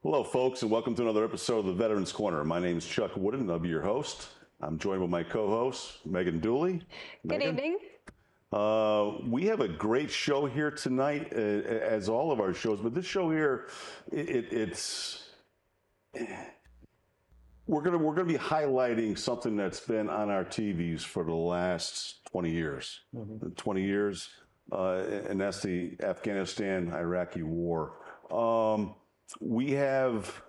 Hello, folks, and welcome to another episode of the Veterans Corner. My name is Chuck Wooden, and I'll be your host. I'm joined by my co-host, Megan Dooley. Good evening. We have a great show here tonight, as all of our shows, but this show here, we're gonna be highlighting something that's been on our TVs for the last 20 years. 20 years, and that's the Afghanistan-Iraqi war. We have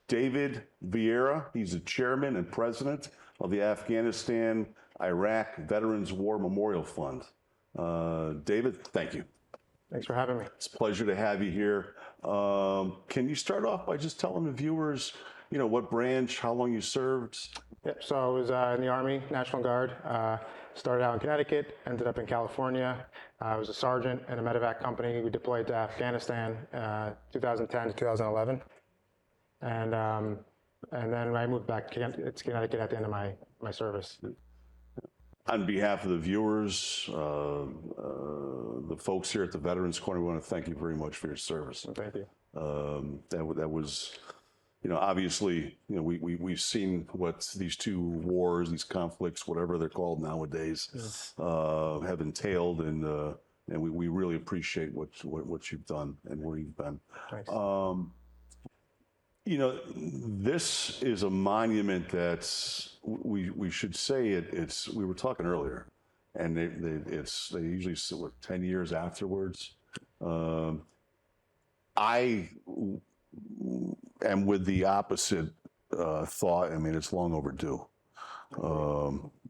David Vieira. He's the chairman and president of the Afghanistan-Iraq Veterans War Memorial Fund. David, thank you. Thanks for having me. It's a pleasure to have you here. Can you start off by just telling the viewers, what branch, how long you served? Yep, so I was in the Army, National Guard. Started out in Connecticut, ended up in California. I was a sergeant in a medevac company. We deployed to Afghanistan 2010 to 2011. And then I moved back to Connecticut at the end of my service. On behalf of the viewers, the folks here at the Veterans Corner, we want to thank you very much for your service. Thank you. That was, obviously, we've seen what these two wars, these conflicts, whatever they're called nowadays, have entailed, and we really appreciate what you've done and where you've been. Thanks. This is a monument that's, we should say it's, we were talking earlier, and they usually sit with 10 years afterwards. I am with the opposite thought. I mean, it's long overdue.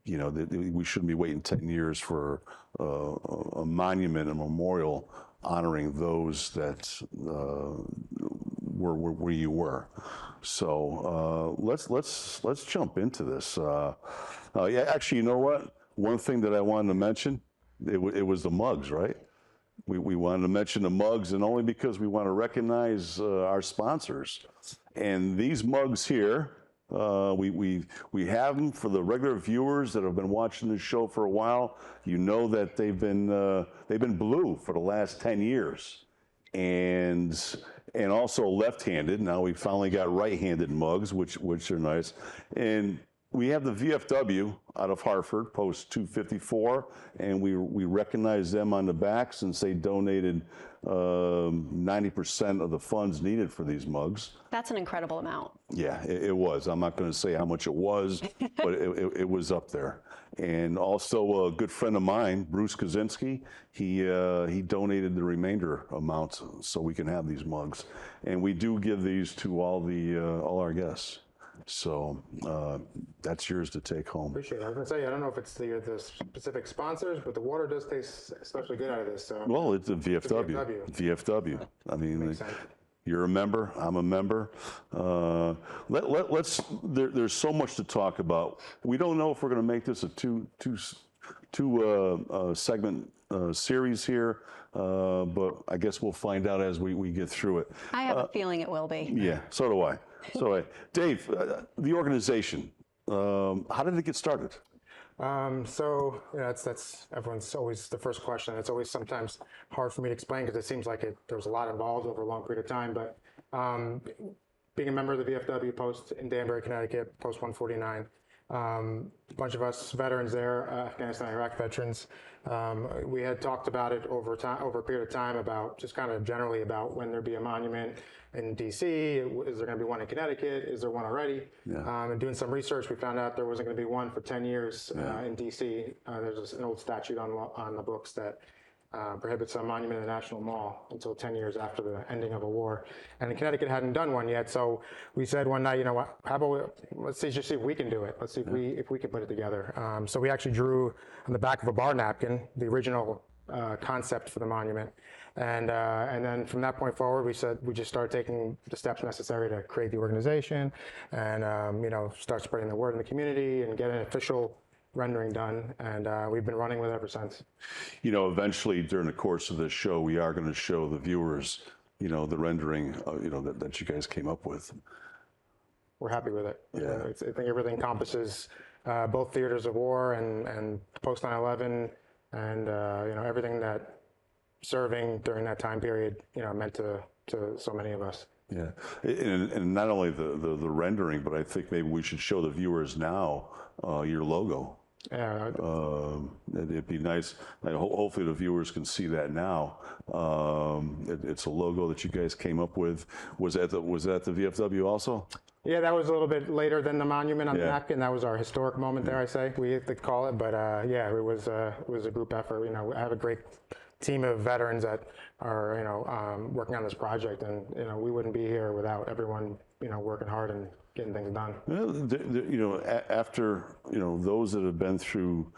We shouldn't be waiting 10 years for a monument, a memorial honoring those that were where you were. So let's jump into this. Yeah, actually, you know what? One thing that I wanted to mention, it was the mugs, right? We wanted to mention the mugs, and only because we want to recognize our sponsors. And these mugs here, we have them for the regular viewers that have been watching this show for a while. You know that they've been blue for the last 10 years, and also left-handed. Now we finally got right-handed mugs, which are nice. And we have the VFW out of Hartford, post 254, and we recognize them on the back since they donated 90% of the funds needed for these mugs. That's an incredible amount. Yeah, it was. I'm not going to say how much it was, but it was up there. And also a good friend of mine, Bruce Kaczynski, he donated the remainder amount so we can have these mugs. And we do give these to all our guests. So that's yours to take home. Appreciate it. I was going to say, I don't know if it's the specific sponsors, but the water does taste especially good out of this. So. Well, it's a VFW. VFW. I mean, you're a member. I'm a member. There's so much to talk about. We don't know if we're going to make this a two segment series here, but I guess we'll find out as we get through it. I have a feeling it will be. Yeah, so do I. Dave, the organization, how did it get started? So that's everyone's always the first question. It's always sometimes hard for me to explain because it seems like there was a lot involved over a long period of time. But being a member of the VFW post in Danbury, Connecticut, post 149, a bunch of us veterans there, Afghanistan, Iraq veterans, we had talked about it over a period of time about just kind of generally about when there'd be a monument in DC. Is there going to be one in Connecticut? Is there one already? Yeah. And doing some research, we found out there wasn't going to be one for 10 years in DC. There's an old statute on the books that prohibits a monument in the National Mall until 10 years after the ending of a war. And in Connecticut hadn't done one yet, so we said one night, how about let's just see if we can do it. Let's see if we can put it together. So we actually drew on the back of a bar napkin the original concept for the monument. And then from that point forward, we just started taking the steps necessary to create the organization and start spreading the word in the community and get an official rendering done, and we've been running with it ever since. Eventually during the course of this show, we are going to show the viewers, the rendering, that you guys came up with. We're happy with it. Yeah. I think everything encompasses both theaters of war and post 9/11, and everything that serving during that time period, meant to so many of us. Yeah, and not only the rendering, but I think maybe we should show the viewers now your logo. Yeah, It'd be nice. Hopefully, the viewers can see that now. It's a logo that you guys came up with. Was that the VFW also? yeah, that was a little bit later than the monument on the Yeah. napkin. That was our historic moment there, I say we have to call it. But yeah, it was a group effort. You know, I have a great team of veterans that are working on this project, and we wouldn't be here without everyone working hard and getting things done. Well, after those that have been through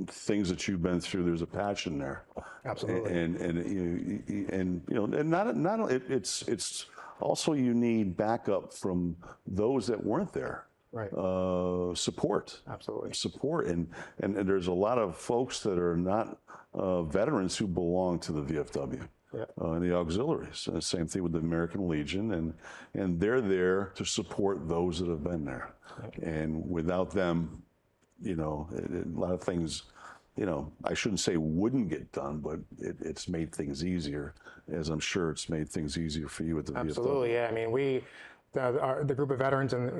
things that you've been through, there's a passion there. Absolutely. And not it's also you need backup from those that weren't there. Right. Support. Absolutely. Support, and there's a lot of folks that are not veterans who belong to the VFW. Yeah. And the auxiliaries. And the same thing with the American Legion, and they're there to support those that have been there. And without them, a lot of things, I shouldn't say wouldn't get done, but it's made things easier, as I'm sure it's made things easier for you at the VFW. Absolutely. Yeah. I mean, the group of veterans and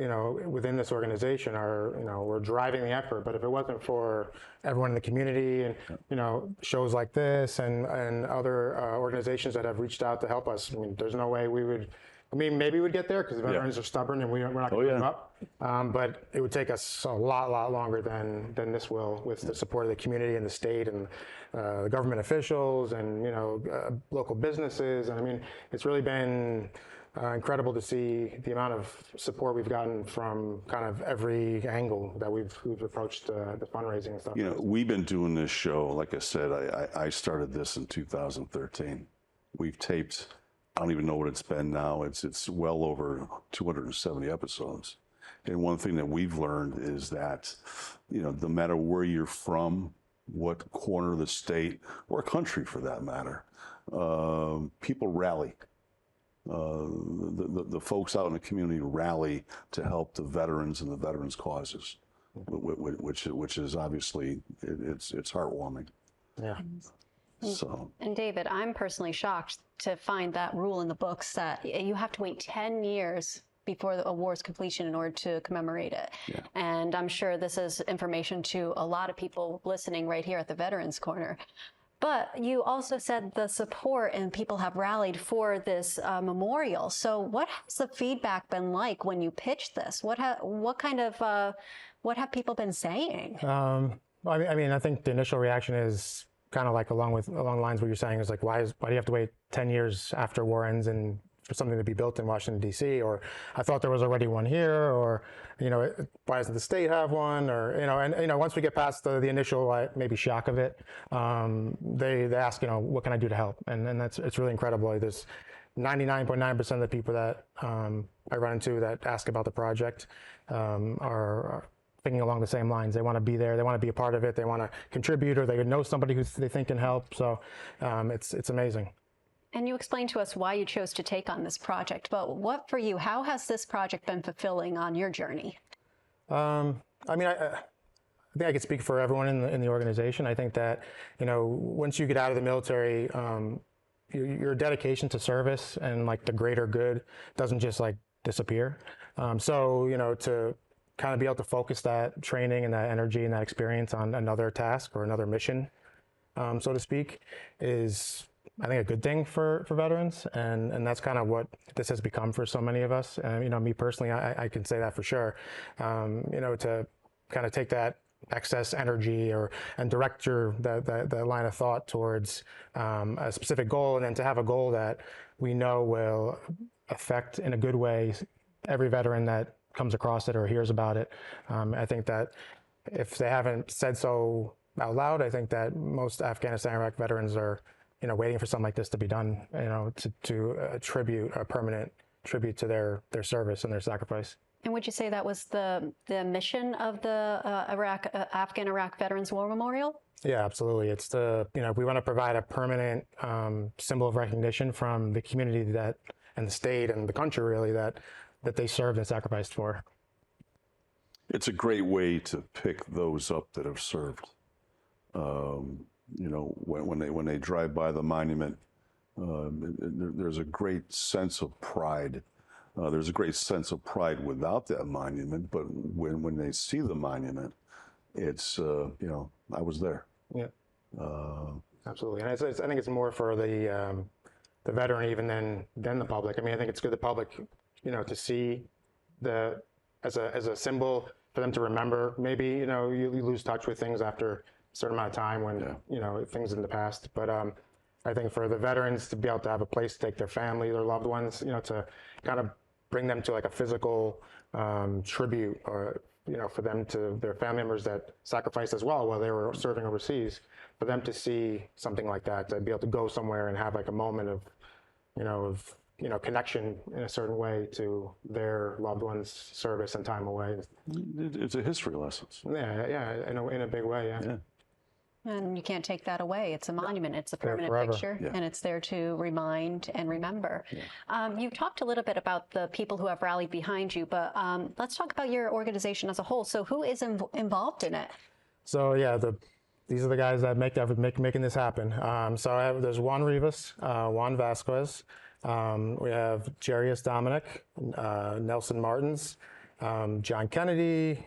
within this organization are we're driving the effort. But if it wasn't for everyone in the community and shows like this and other organizations that have reached out to help us, I mean, there's no way we would. I mean, maybe we'd get there because veterans are stubborn and we're not going to give up. But it would take us a lot longer than this will, with the support of the community and the state and the government officials and local businesses. And I mean, it's really been incredible to see the amount of support we've gotten from kind of every angle that we've approached the fundraising and stuff. We've been doing this show, like I said, I started this in 2013. We've taped, I don't even know what it's been now. It's well over 270 episodes. And one thing that we've learned is that, no matter where you're from, what corner of the state or country for that matter, people rally. The folks out in the community rally to help the veterans and the veterans' causes, which is obviously it's heartwarming. Yeah. So. And David, I'm personally shocked to find that rule in the books that you have to wait 10 years before a war's completion in order to commemorate it. Yeah. And I'm sure this is information to a lot of people listening right here at the Veterans Corner. But you also said the support and people have rallied for this memorial. So what has the feedback been like when you pitched this? What have people been saying? I mean, I think the initial reaction is kind of like along the lines what you're saying is like, why do you have to wait 10 years after war ends and for something to be built in Washington, D.C., or I thought there was already one here, or, why doesn't the state have one, or, and once we get past the initial maybe shock of it, they ask, what can I do to help? And it's really incredible. There's 99.9% of the people that I run into that ask about the project are thinking along the same lines. They want to be there. They want to be a part of it. They want to contribute, or they know somebody who they think can help. So it's amazing. And you explained to us why you chose to take on this project, but what for you, how has this project been fulfilling on your journey? I mean, I think I could speak for everyone in the organization. I think that, once you get out of the military, your dedication to service and like the greater good doesn't just like disappear. So, to kind of be able to focus that training and that energy and that experience on another task or another mission, so to speak, is, I think, a good thing for veterans, and that's kind of what this has become for so many of us. And me personally, I can say that for sure. To kind of take that excess energy and direct that line of thought towards a specific goal, and then to have a goal that we know will affect in a good way every veteran that comes across it or hears about it. I think that if they haven't said so out loud, I think that most Afghanistan, Iraq veterans are waiting for something like this to be done, to a permanent tribute to their service and their sacrifice. And would you say that was the mission of the Afghan-Iraq Veterans War Memorial? Yeah, absolutely. It's we want to provide a permanent symbol of recognition from the community and the state and the country really that they served and sacrificed for. It's a great way to pick those up that have served. When they drive by the monument, there's a great sense of pride. There's a great sense of pride without that monument, but when they see the monument, it's I was there. Yeah, absolutely. And I think it's more for the veteran even than the public. I mean, I think it's good the public, to see as a symbol for them to remember. Maybe you lose touch with things after a certain amount of time when things in the past. But I think for the veterans to be able to have a place to take their family, their loved ones, to kind of bring them to like a physical tribute, or for them to their family members that sacrificed as well while they were serving overseas, for them to see something like that, to be able to go somewhere and have like a moment of connection in a certain way to their loved ones' service and time away. It's a history lesson. Yeah, in a big way, yeah. And you can't take that away. It's a monument. It's a permanent forever. picture, and it's there to remind and remember. You talked a little bit about the people who have rallied behind you, but let's talk about your organization as a whole. So who is involved in it? So yeah, these are the guys that making this happen. There's Juan Rivas, Juan Vasquez. We have Jarius Dominic, Nelson Martins, John Kennedy,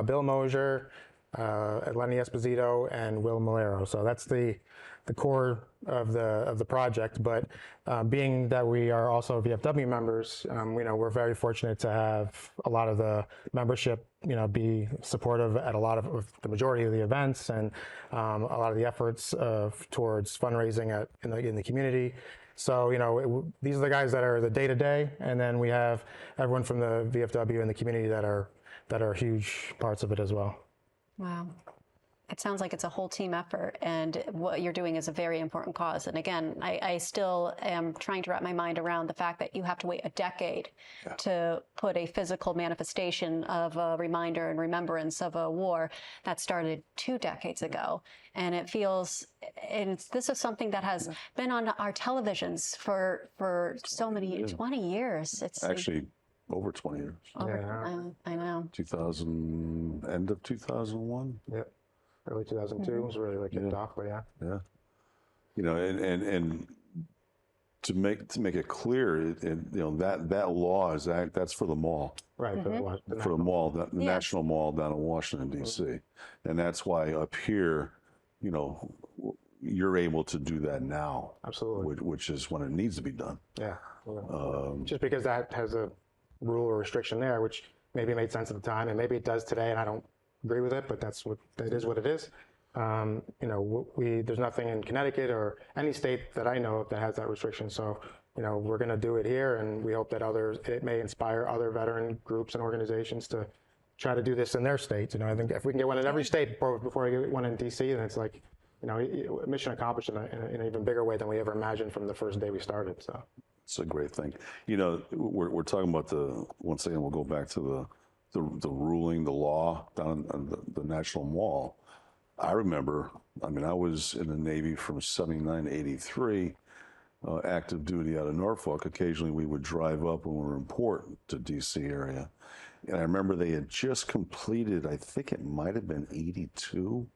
Bill Mosier, Lenny Esposito, and Will Malero. So that's the core of the project. But being that we are also VFW members, we're very fortunate to have a lot of the membership, be supportive at a lot of the majority of the events, and a lot of the efforts towards fundraising in the community. So these are the guys that are the day-to-day, and then we have everyone from the VFW and the community that are huge parts of it as well. Wow. It sounds like it's a whole team effort, and what you're doing is a very important cause. And again, I still am trying to wrap my mind around the fact that you have to wait a decade to put a physical manifestation of a reminder and remembrance of a war that started 2 decades ago. And it feels, this is something that has been on our televisions for so many, 20 years. It's actually over 20 years. I know. End of 2001. Yep. Early 2002 was really like kicked off, but yeah. And to make it clear, that law that's for the mall. Right. For the mall, the National Mall down in Washington D.C. And that's why up here, you're able to do that now. Absolutely. Which is when it needs to be done. Yeah. Just because that has a rule or restriction there, which maybe made sense at the time, and maybe it does today, and I don't agree with it, but that is what it is. There's nothing in Connecticut or any state that I know of that has that restriction. So, we're going to do it here, and we hope that it may inspire other veteran groups and organizations to try to do this in their states. I think if we can get one in every state before I get one in DC, then it's like, mission accomplished in an even bigger way than we ever imagined from the first day we started. So it's a great thing. We're talking about once again, we'll go back to the ruling, the law down on the National Mall. I remember, I was in the Navy from 79 to 83, active duty out of Norfolk. Occasionally we would drive up when we were in port to DC area. And I remember they had just completed, I think it might have been 82,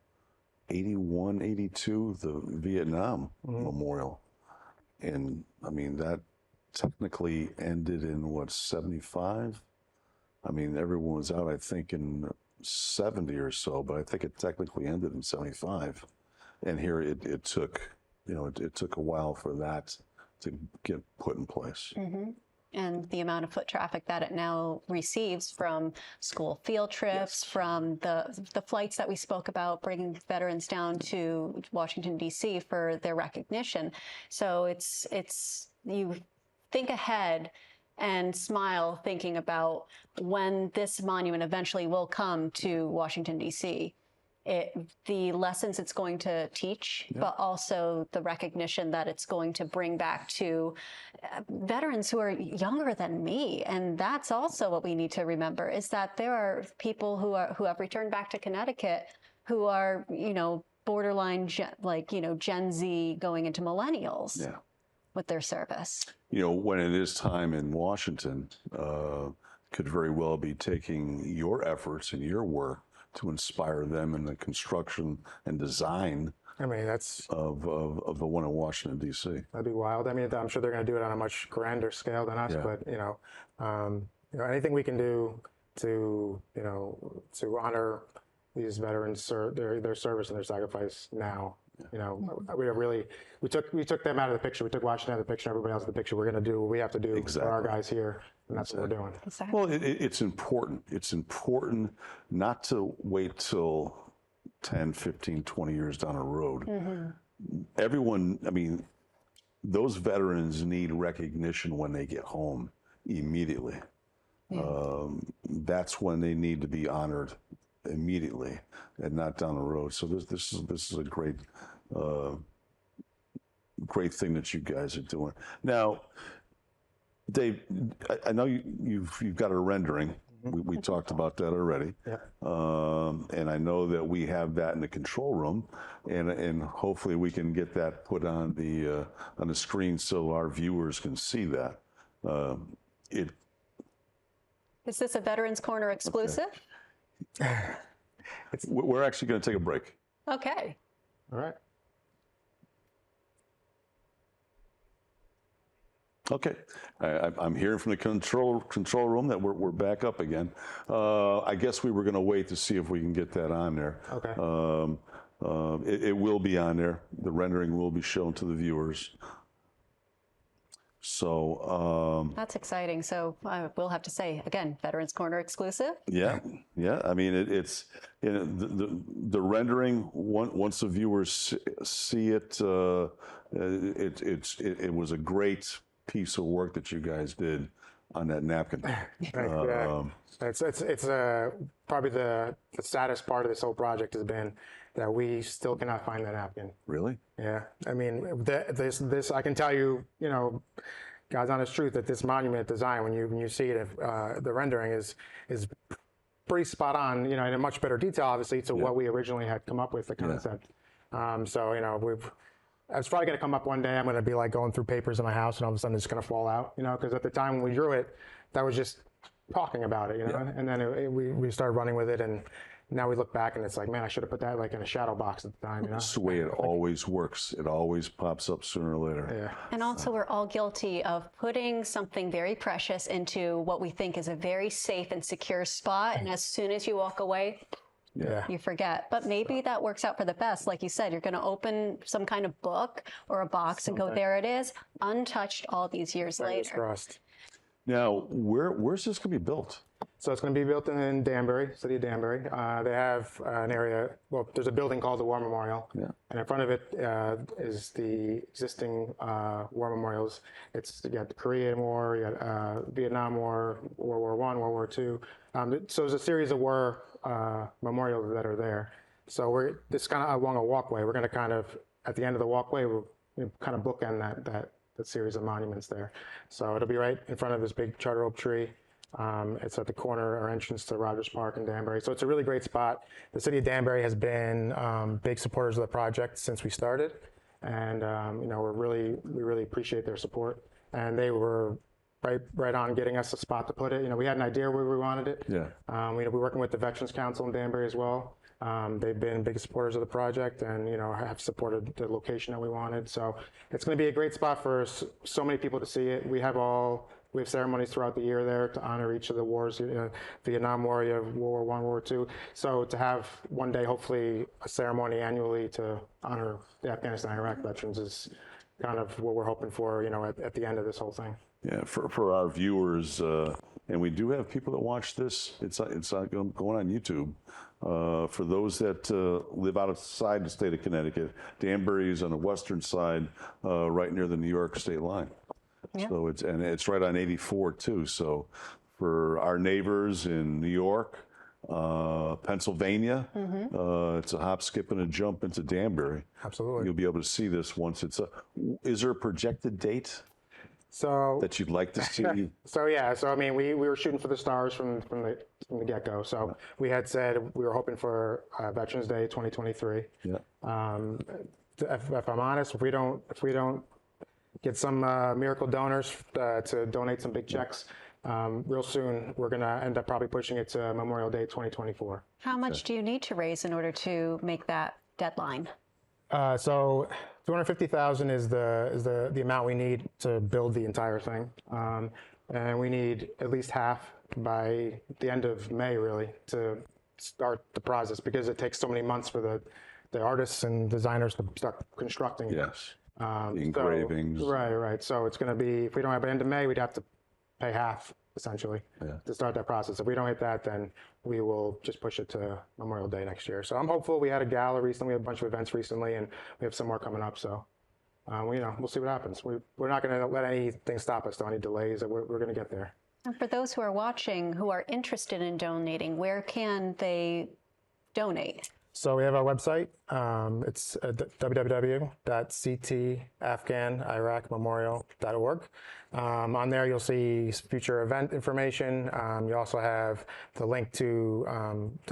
81, 82, the Vietnam Memorial. And that technically ended in 75? Everyone was out, I think, in 70 or so, but I think it technically ended in 75. And here it took, it took a while for that to get put in place. And the amount of foot traffic that it now receives from school field trips, from the flights that we spoke about, bringing veterans down to Washington, D.C. for their recognition. So it's you think ahead and smile thinking about when this monument eventually will come to Washington, D.C., the lessons it's going to teach, but also the recognition that it's going to bring back to veterans who are younger than me. And that's also what we need to remember, is that there are people who have returned back to Connecticut who are, borderline, Gen Z going into millennials. Yeah. With their service. When it is time in Washington, could very well be taking your efforts and your work to inspire them in the construction and design I mean, that's of the one in Washington D.C. that'd be wild. I mean, I'm sure they're going to do it on a much grander scale than us, Yeah. but anything we can do to to honor these veterans, their service and their sacrifice now. We took them out of the picture. We took Washington out of the picture. Everybody else out of the picture. We're going to do what we have to do for our guys here, and that's what we're doing. Exactly. Well, it's important. It's important not to wait till 10, 15, 20 years down the road. Everyone, I mean, those veterans need recognition when they get home immediately. That's when they need to be honored immediately and not down the road. So this is a great great thing that you guys are doing. Now, Dave, I know you've got a rendering. We talked about that already. Yeah. And I know that we have that in the control room, and hopefully we can get that put on the screen so our viewers can see that. Is this a Veterans Corner exclusive? We're actually going to take a break. Okay. All right. Okay, I'm hearing from the control room that we're back up again. I guess we were going to wait to see if we can get that on there. Okay. It will be on there. The rendering will be shown to the viewers. So That's exciting. So we'll have to say again, Veterans Corner exclusive. yeah. I mean, it's the rendering. Once the viewers see it, it was a great piece of work that you guys did on that napkin. Yeah. It's probably the saddest part of this whole project has been that we still cannot find that napkin. Really? Yeah, I mean, this I can tell you, God's honest truth, that this monument design, when you see it, the rendering is pretty spot on, in a much better detail, obviously, to what we originally had come up with, the concept. So, it's probably going to come up one day. I'm going to be like going through papers in my house, and all of a sudden it's going to fall out, because at the time when we drew it, that was just talking about it, and then we started running with it, and now we look back and it's like, man, I should have put that like in a shadow box at the time. That's the way it always works. It always pops up sooner or later. Yeah. And also, we're all guilty of putting something very precious into what we think is a very safe and secure spot. And as soon as you walk away, you forget. But maybe that works out for the best. Like you said, you're going to open some kind of book or a box and go, there it is, untouched all these years later. Crossed. Now, where's this going to be built? So it's going to be built in Danbury, city of Danbury. They have an area, there's a building called the War Memorial. Yeah. And in front of it is the existing war memorials. You got the Korean War, you got Vietnam War, World War I, World War II. So there's a series of war memorials that are there. So it's kind of along a walkway. We're going to kind of, at the end of the walkway, we'll kind of bookend that series of monuments there. So it'll be right in front of this big charter oak tree. It's at the corner or entrance to Rogers Park in Danbury. So it's a really great spot. The city of Danbury has been big supporters of the project since we started. And, we really appreciate their support. And they were right on getting us a spot to put it. We had an idea where we wanted it. Yeah. We're working with the Veterans Council in Danbury as well. They've been big supporters of the project and, have supported the location that we wanted. So it's going to be a great spot for so many people to see it. We have ceremonies throughout the year there to honor each of the wars, Vietnam War, you have World War I, World War II. So to have one day, hopefully, a ceremony annually to honor the Afghanistan and Iraq veterans is kind of what we're hoping for, at the end of this whole thing. Yeah, for our viewers, and we do have people that watch this. It's going on YouTube. For those that live outside the state of Connecticut, Danbury is on the western side, right near the New York state line. Yeah. So it's right on 84 too. So for our neighbors in New York, Pennsylvania, it's a hop, skip, and a jump into Danbury. Absolutely. You'll be able to see this once it's is there a projected date that you'd like to see? So I mean, we were shooting for the stars from the get-go. So we had said we were hoping for Veterans Day 2023. Yeah. If I'm honest, if we don't get some miracle donors to donate some big checks, real soon we're going to end up probably pushing it to Memorial Day 2024. How much do you need to raise in order to make that deadline? So 250,000 is the amount we need to build the entire thing, and we need at least half by the end of May, really, to start the process, because it takes so many months for the artists and designers to start constructing. Yes. The engravings. Right. So it's going to be, if we don't have it end of May, we'd have to pay half, essentially, to start that process. If we don't hit that, then we will just push it to Memorial Day next year. So I'm hopeful. We had a gala recently, we had a bunch of events recently, and we have some more coming up. So, we'll see what happens. We're not going to let anything stop us, though, any delays. We're going to get there. And for those who are watching who are interested in donating, where can they donate? So we have our website. It's www.ctafghaniraqmemorial.org. On there, you'll see future event information. You also have the link to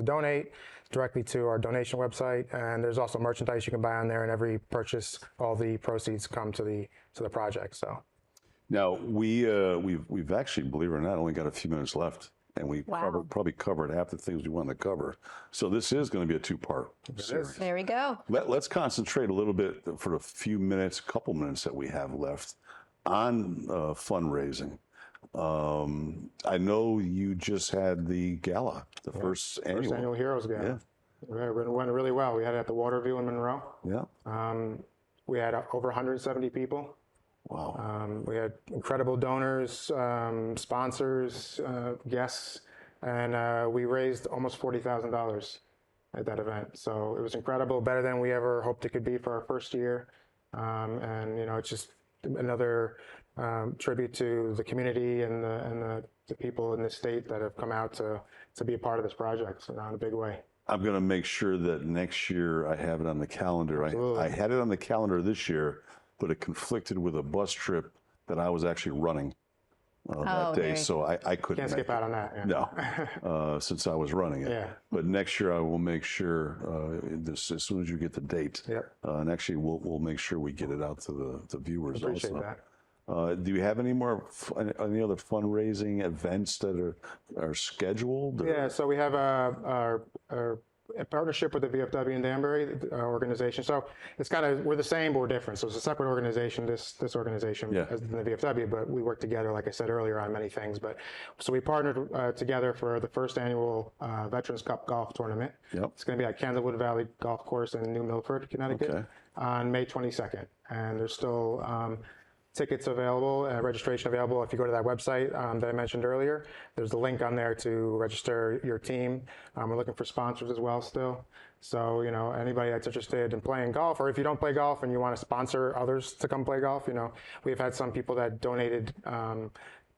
donate directly to our donation website, and there's also merchandise you can buy on there. And every purchase, all the proceeds come to the project. So Now we've actually, believe it or not, only got a few minutes left. And we probably covered half the things we wanted to cover. So this is going to be a two-part series. There we go. Let's concentrate a little bit for the couple minutes that we have left on fundraising. I know you just had the gala, the first annual Heroes Gala. Yeah. It went really well. We had it at the Waterview in Monroe. Yeah. We had over 170 people. Wow. We had incredible donors, sponsors, guests, and we raised almost $40,000 at that event. So it was incredible, better than we ever hoped it could be for our first year. And it's just another tribute to the community and the people in this state that have come out to be a part of this project in a big way. I'm going to make sure that next year I have it on the calendar. I had it on the calendar this year, but it conflicted with a bus trip that I was actually running that day, so I couldn't. Can't skip out on that. Yeah. No, since I was running it. Yeah. But next year I will make sure as soon as you get the date. Yep. And actually we'll make sure we get it out to the viewers. Appreciate also. that. Do you have any other fundraising events that are scheduled? Or? Yeah, so we have our a partnership with the VFW in Danbury organization. So it's we're the same, but we're different. So it's a separate organization, this organization, as in the VFW, but we work together, like I said earlier, on many things. But so we partnered together for the first annual Veterans Cup golf tournament. Yep. It's going to be at Candlewood Valley Golf Course in New Milford, Connecticut, on May 22nd. And there's still tickets available, registration available. If you go to that website that I mentioned earlier, there's a link on there to register your team. We're looking for sponsors as well still. So, anybody that's interested in playing golf, or if you don't play golf and you want to sponsor others to come play golf, we've had some people that donated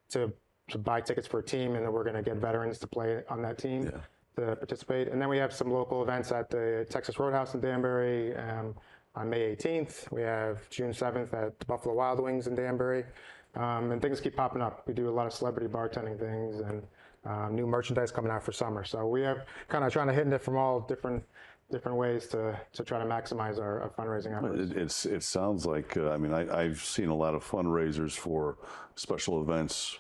to buy tickets for a team, and then we're going to get veterans to play on that team to participate. And then we have some local events at the Texas Roadhouse in Danbury, on May 18th. We have June 7th at the Buffalo Wild Wings in Danbury. And things keep popping up. We do a lot of celebrity bartending things and new merchandise coming out for summer. So we have kind of trying to hit it from all different ways to try to maximize our fundraising efforts. It sounds like, I've seen a lot of fundraisers for special events,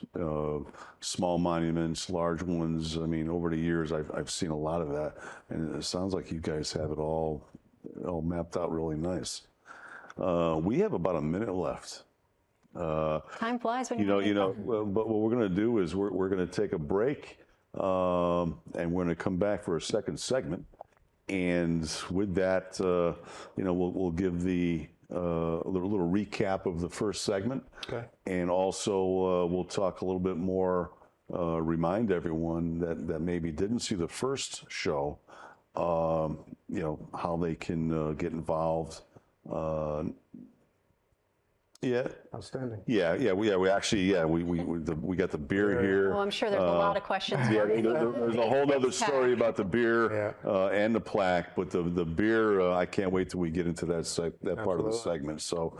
small monuments, large ones. Over the years, I've seen a lot of that. And it sounds like you guys have it all mapped out really nice. We have about a minute left. Time flies when but what we're going to do is we're going to take a break, and we're going to come back for a second segment. And with that, we'll give the little recap of the first segment, and also we'll talk a little bit more. Remind everyone that maybe didn't see the first show. How they can get involved. Outstanding. We actually, we got the beer here. Well, I'm sure there's a lot of questions. There's a whole other story about the beer and the plaque, but the beer, I can't wait till we get into that part of the segment. So,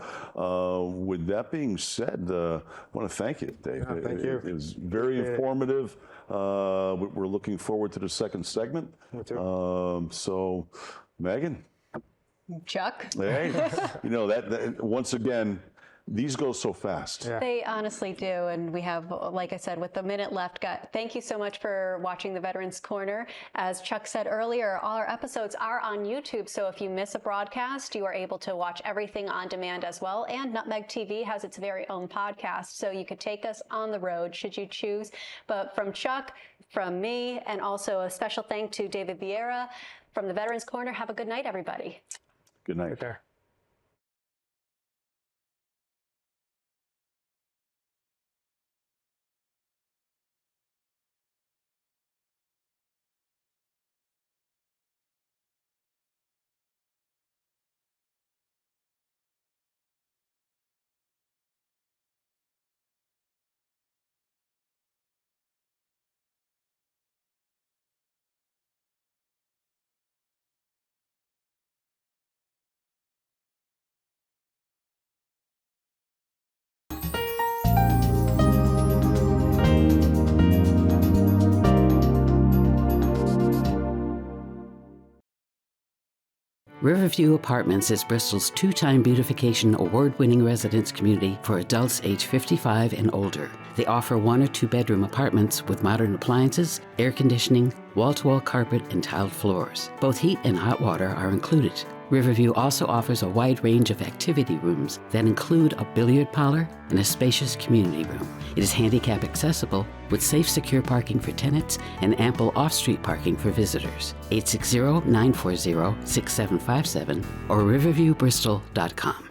with that being said, I want to thank you, Dave. Thank you. It was very informative. We're looking forward to the second segment. Me too. So, Megan. Chuck. Hey, that once again, These go so fast. Yeah. They honestly do. And we have, like I said, with the minute left, thank you so much for watching the Veterans Corner. As Chuck said earlier, all our episodes are on YouTube. So if you miss a broadcast, you are able to watch everything on demand as well. And Nutmeg TV has its very own podcast. So you could take us on the road should you choose. But from Chuck, from me, and also a special thank to David Vieira from the Veterans Corner. Have a good night, everybody. Good night. Right there. Riverview Apartments is Bristol's two-time beautification award-winning residence community for adults age 55 and older. They offer 1 or 2 bedroom apartments with modern appliances, air conditioning, wall-to-wall carpet, and tiled floors. Both heat and hot water are included. Riverview also offers a wide range of activity rooms that include a billiard parlor and a spacious community room. It is handicap accessible with safe, secure parking for tenants and ample off-street parking for visitors. 860-940-6757 or riverviewbristol.com.